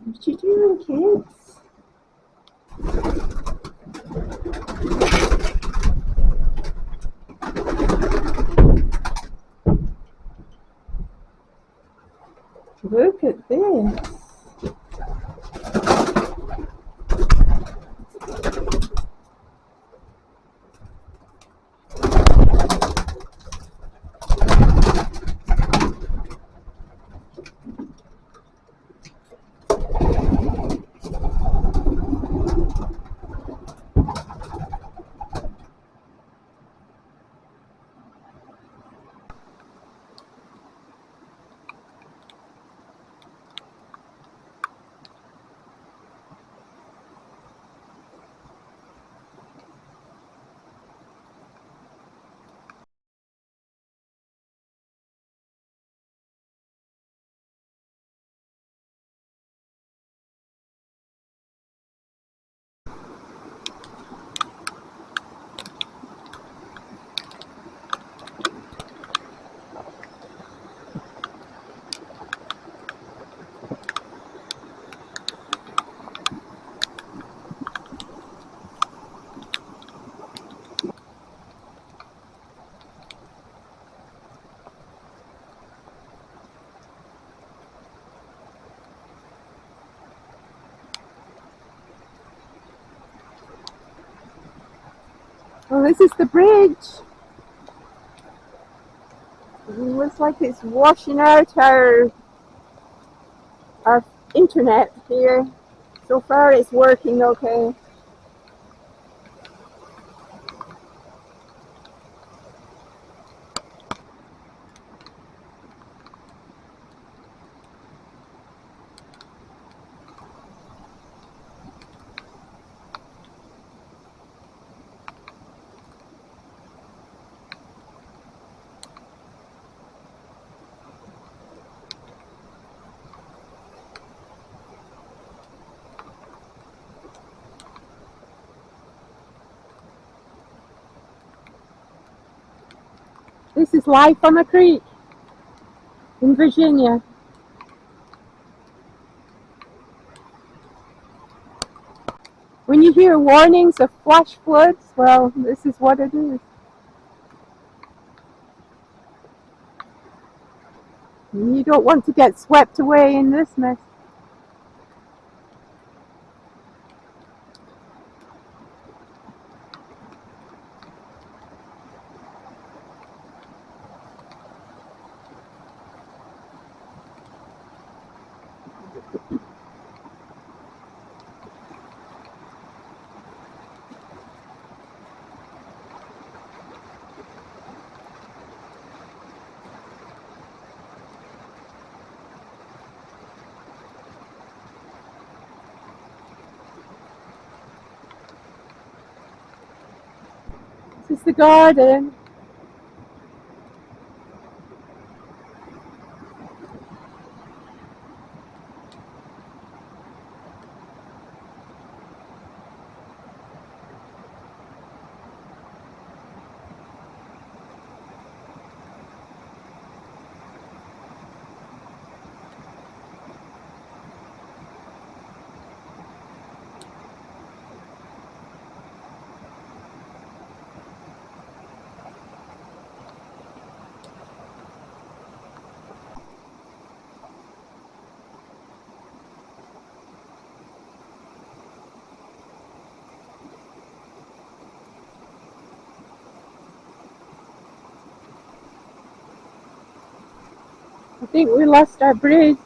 What you doing, kids? Look at this. Oh, this is the bridge. It looks like it's washing out our internet here. So far it's working okay. This is life on the creek in Virginia. When you hear warnings of flash floods, well, this is what it is. You don't want to get swept away in this mess. This is the garden. I think we lost our bridge.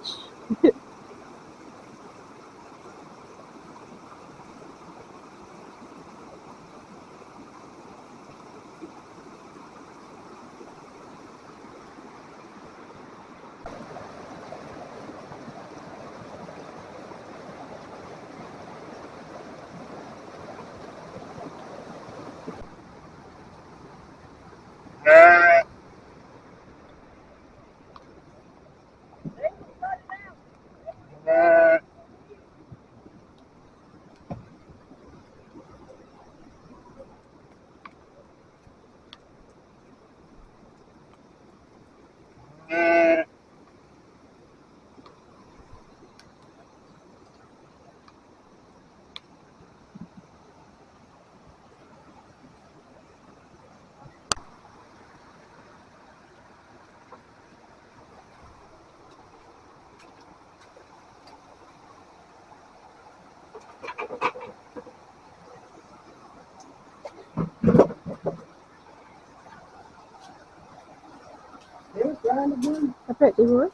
bet they would.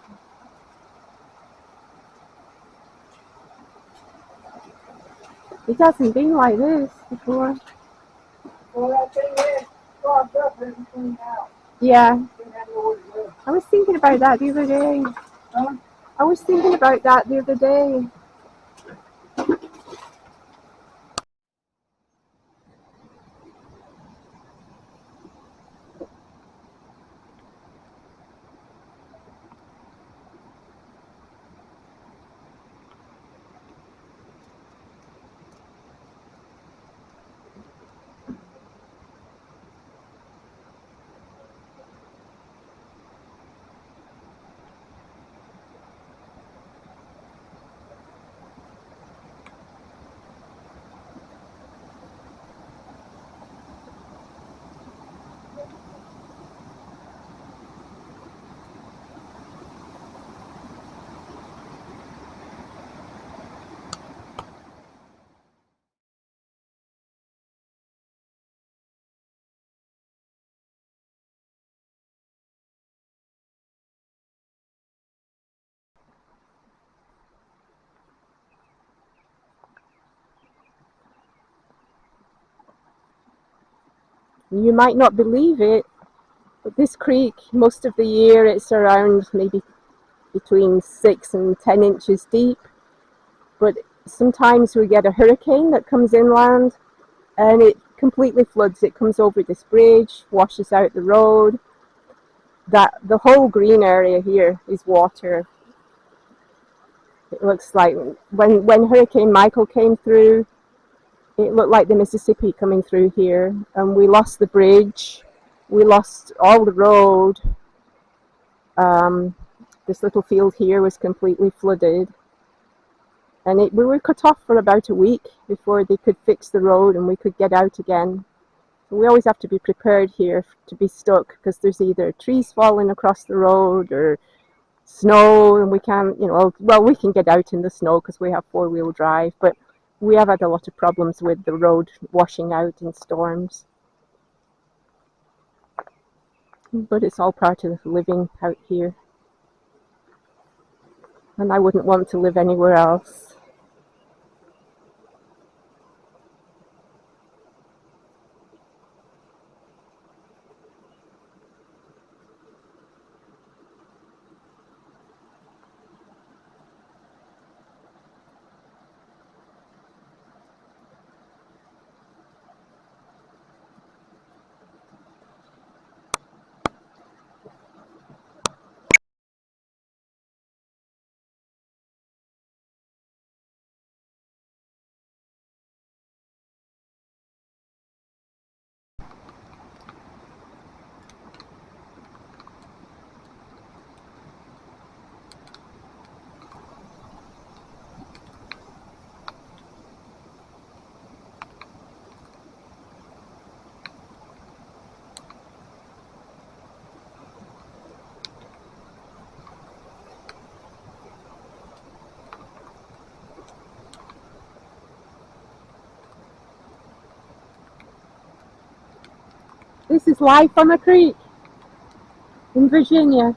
It hasn't been like this before. Well, that thing is clogged up and cleaned out. Yeah. Didn't have nowhere to go. I was thinking about that the other day. Huh? I was thinking about that the other day. You might not believe it, but this creek, most of the year, it's around maybe between 6 and 10 inches deep. But sometimes we get a hurricane that comes inland and it completely floods. It comes over this bridge, washes out the road. That the whole green area here is water. It looks like when Hurricane Michael came through, it looked like the Mississippi coming through here, and we lost the bridge, we lost all the road. This little field here was completely flooded, and we were cut off for about a week before they could fix the road and we could get out again. So we always have to be prepared here to be stuck, because there's either trees falling across the road or snow, and we can't, well, we can get out in the snow because we have four-wheel drive, but we have had a lot of problems with the road washing out in storms. But it's all part of living out here, and I wouldn't want to live anywhere else. This is life on a creek in Virginia.